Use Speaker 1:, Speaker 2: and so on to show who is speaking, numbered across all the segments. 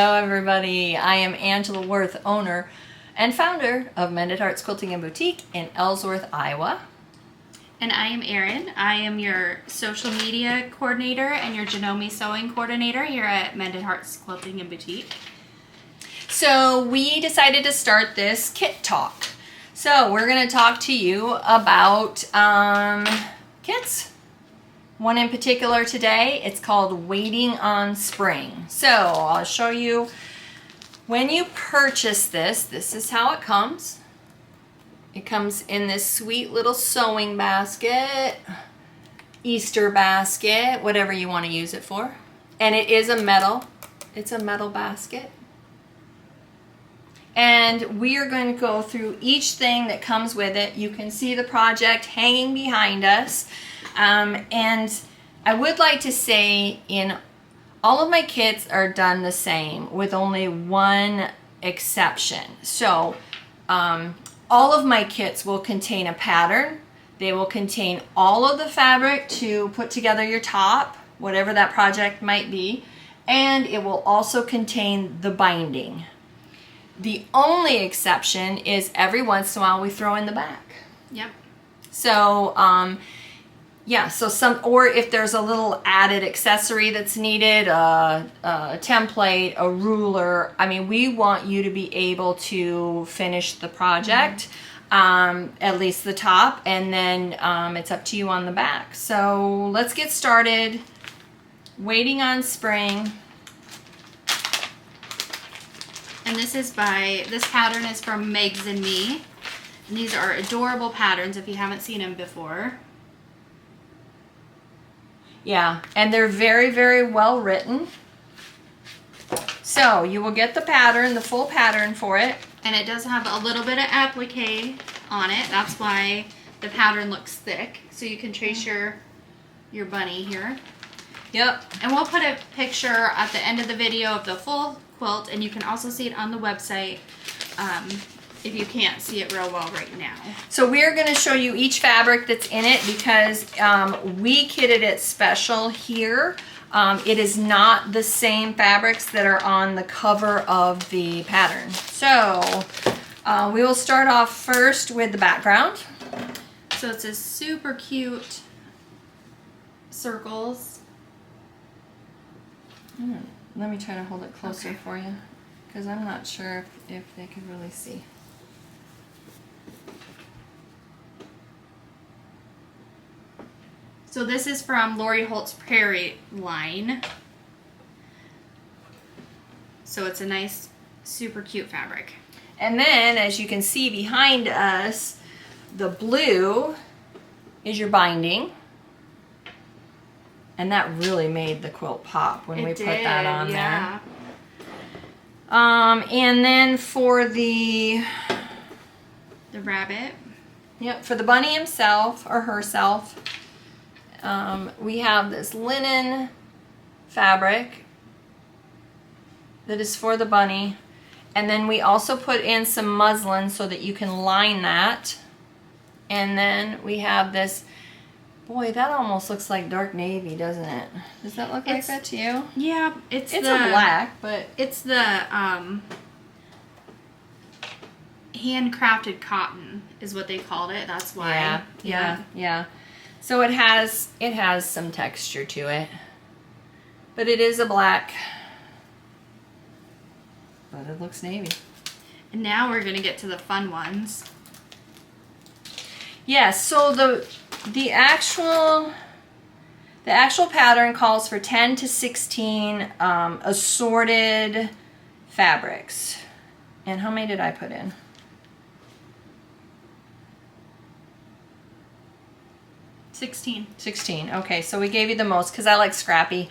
Speaker 1: Hello everybody, I am Angela Worth, owner and founder of Mended Hearts Quilting and Boutique in Ellsworth, Iowa.
Speaker 2: And I am Erin. I am your social media coordinator and your Janome sewing coordinator here at Mended Hearts Quilting and Boutique.
Speaker 1: So we decided to start this kit talk. So we're going to talk to you about kits. One in particular today, it's called Waiting on Spring. So I'll show you when you purchase this is how it comes. It comes in this sweet little sewing basket, Easter basket, whatever you want to use it for. And it is it's a metal basket. And we are going to go through each thing that comes with it. You can see the project hanging behind us. And I would like to say all of my kits are done the same with only one exception. So all of my kits will contain a pattern. They will contain all of the fabric to put together your top, whatever that project might be. And it will also contain the binding. The only exception is every once in a while we throw in the back.
Speaker 2: Yep.
Speaker 1: So, yeah, so or if there's a little added accessory that's needed, a template, a ruler, I mean, we want you to be able to finish the project, at least the top, and then it's up to you on the back. So let's get started. Waiting on Spring.
Speaker 2: And this pattern is from Megs and Me. And these are adorable patterns if you haven't seen them before.
Speaker 1: Yeah, and they're very, very well written. So you will get the pattern, the full pattern for it.
Speaker 2: And it does have a little bit of applique on it. That's why the pattern looks thick. So you can trace your bunny here.
Speaker 1: Yep.
Speaker 2: And we'll put a picture at the end of the video of the full quilt, and you can also see it on the website if you can't see it real well right now.
Speaker 1: So we're going to show you each fabric that's in it because we kitted it special here. It is not the same fabrics that are on the cover of the pattern. So we will start off first with the background.
Speaker 2: So it's a super cute circles.
Speaker 1: Let me try to hold it closer for you because I'm not sure if they can really see.
Speaker 2: So this is from Lori Holt's Prairie line. So it's a nice, super cute fabric.
Speaker 1: And then, as you can see behind us, the blue is your binding. And that really made the quilt pop when we put that on there. And then for the
Speaker 2: rabbit.
Speaker 1: Yep, for the bunny himself or herself, we have this linen fabric that is for the bunny. And then we also put in some muslin so that you can line that. And then we have this, boy, that almost looks like dark navy, doesn't it? Does that look like that to you?
Speaker 2: Yeah, it's
Speaker 1: a black, but
Speaker 2: it's the handcrafted cotton is what they called it. That's why.
Speaker 1: Yeah. So it has some texture to it, but it is a black, but it looks navy.
Speaker 2: And now we're gonna get to the fun ones.
Speaker 1: Yes. So the actual pattern calls for 10 to 16 assorted fabrics. And how many did I put in? 16. Okay, so we gave you the most because I like scrappy.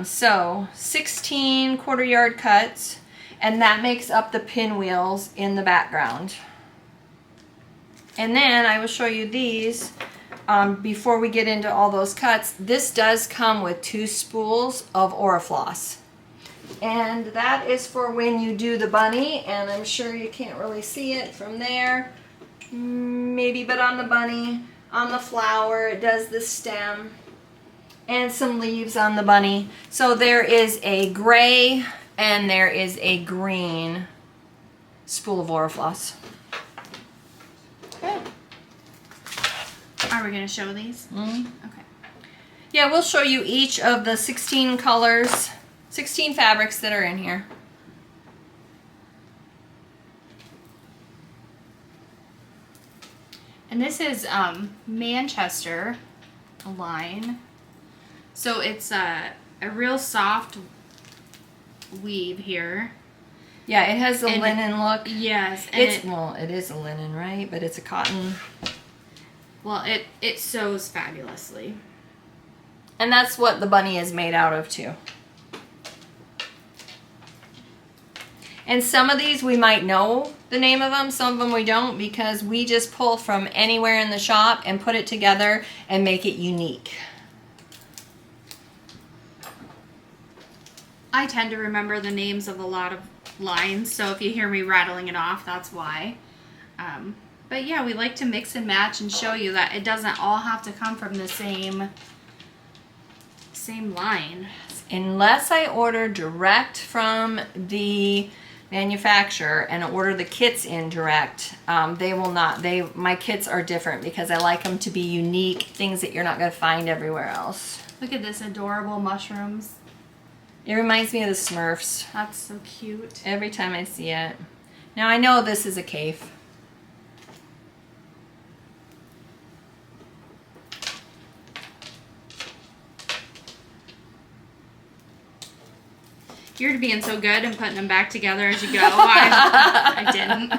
Speaker 1: So 16 quarter yard cuts, and that makes up the pinwheels in the background. And then I will show you these before we get into all those cuts. This does come with 2 spools of Orifloss. And that is for when you do the bunny, and I'm sure you can't really see it from there. Maybe, but on the bunny, on the flower, it does the stem, and some leaves on the bunny. So there is a gray and there is a green spool of Orifloss. Okay.
Speaker 2: Are we going to show these?
Speaker 1: Mm-hmm.
Speaker 2: Okay.
Speaker 1: Yeah, we'll show you each of the 16 colors, 16 fabrics that are in here.
Speaker 2: And this is Manchester line. So it's a real soft weave here.
Speaker 1: Yeah, it has the
Speaker 2: And
Speaker 1: linen look.
Speaker 2: Yes. And
Speaker 1: Well, it is a linen, right? But it's a cotton.
Speaker 2: well, it sews fabulously.
Speaker 1: And that's what the bunny is made out of too. And some of these we might know the name of them, some of them we don't, because we just pull from anywhere in the shop and put it together and make it unique.
Speaker 2: I tend to remember the names of a lot of lines, so if you hear me rattling it off, that's why. But yeah, we like to mix and match and show you that it doesn't all have to come from the same line.
Speaker 1: Unless I order direct from the manufacturer and order the kits in direct, they will not. My kits are different because I like them to be unique, things that you're not going to find everywhere else.
Speaker 2: Look at this adorable mushrooms.
Speaker 1: It reminds me of the Smurfs
Speaker 2: That's so cute.
Speaker 1: every time I see it. Now I know this is a cave.
Speaker 2: You're being so good and putting them back together as you go. I didn't.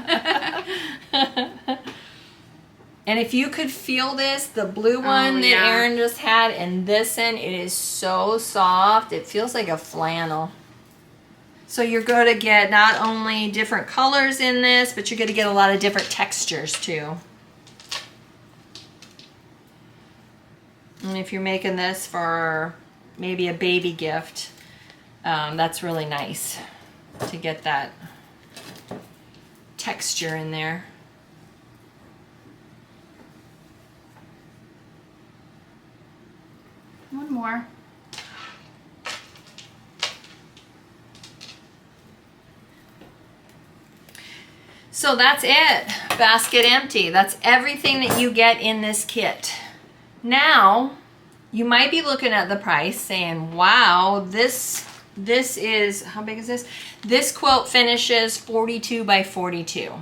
Speaker 1: And if you could feel this, the blue one that
Speaker 2: yeah.
Speaker 1: Erin just had and this one, it is so soft. It feels like a flannel. So you're going to get not only different colors in this, but you're going to get a lot of different textures too. And if you're making this for maybe a baby gift, that's really nice to get that texture in there.
Speaker 2: One more.
Speaker 1: So that's it. Basket empty. That's everything that you get in this kit. Now, you might be looking at the price saying, wow, this is, how big is this? This quilt finishes 42 by 42.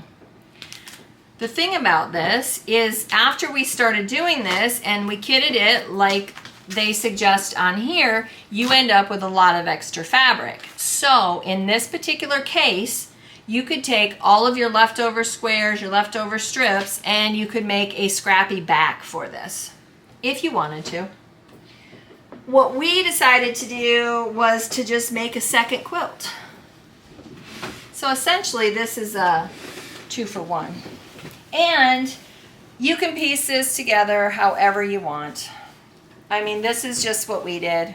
Speaker 1: The thing about this is after we started doing this and we kitted it like they suggest on here, you end up with a lot of extra fabric. So in this particular case, you could take all of your leftover squares, your leftover strips, and you could make a scrappy back for this, if you wanted to. What we decided to do was to just make a second quilt. So essentially this is a 2-for-1. And you can piece this together however you want. I mean, this is just what we did.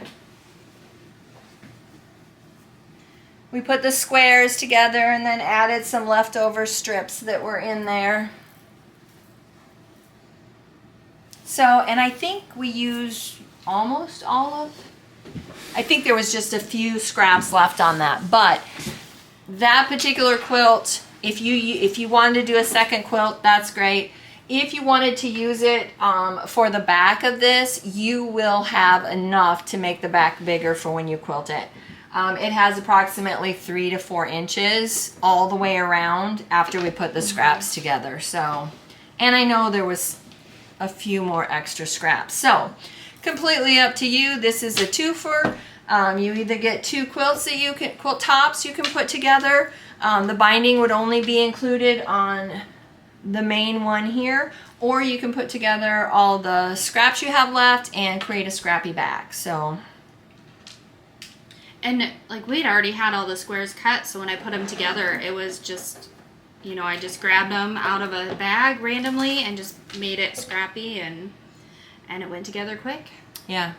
Speaker 1: We put the squares together and then added some leftover strips that were in there. So, and I think we used almost all of, I think there was just a few scraps left on that, but that particular quilt, if you wanted to do a second quilt, that's great. If you wanted to use it for the back of this, you will have enough to make the back bigger for when you quilt it. It has approximately 3 to 4 inches all the way around after we put the scraps together. So, and I know there was a few more extra scraps. So, completely up to you. This is a 2-for. You either get 2 quilts that you can, quilt tops you can put together. The binding would only be included on the main one here, or you can put together all the scraps you have left and create a scrappy back. So,
Speaker 2: and like we'd already had all the squares cut, so when I put them together, it was just, you know, I just grabbed them out of a bag randomly and just made it scrappy, and it went together quick.
Speaker 1: yeah.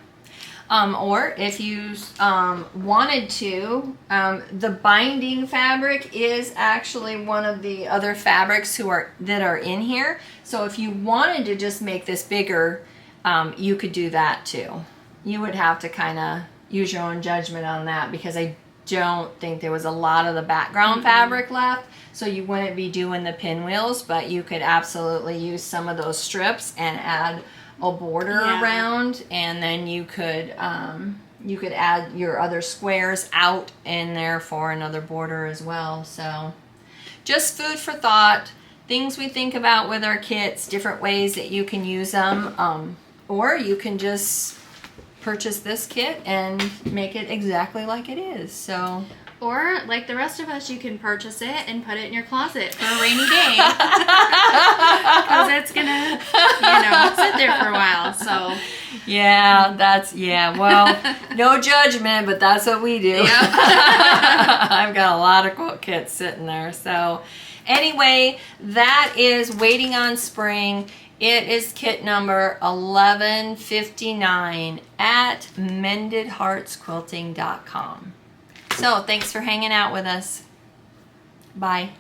Speaker 1: Or if you wanted to, the binding fabric is actually one of the other fabrics that are in here. So if you wanted to just make this bigger, you could do that too. You would have to kind of use your own judgment on that, because I don't think there was a lot of the background fabric left, so you wouldn't be doing the pinwheels, but you could absolutely use some of those strips and add a border around, and then you could add your other squares out in there for another border as well. So just food for thought, things we think about with our kits, different ways that you can use them, or you can just purchase this kit and make it exactly like it is. So,
Speaker 2: or like the rest of us, you can purchase it and put it in your closet for a rainy day, because it's gonna, sit there for a while. So
Speaker 1: well, no judgment, but that's what we do.
Speaker 2: Yep.
Speaker 1: I've got a lot of quilt kits sitting there. So anyway, that is Waiting on Spring. It is kit number 1159 at mendedheartsquilting.com. So thanks for hanging out with us. Bye.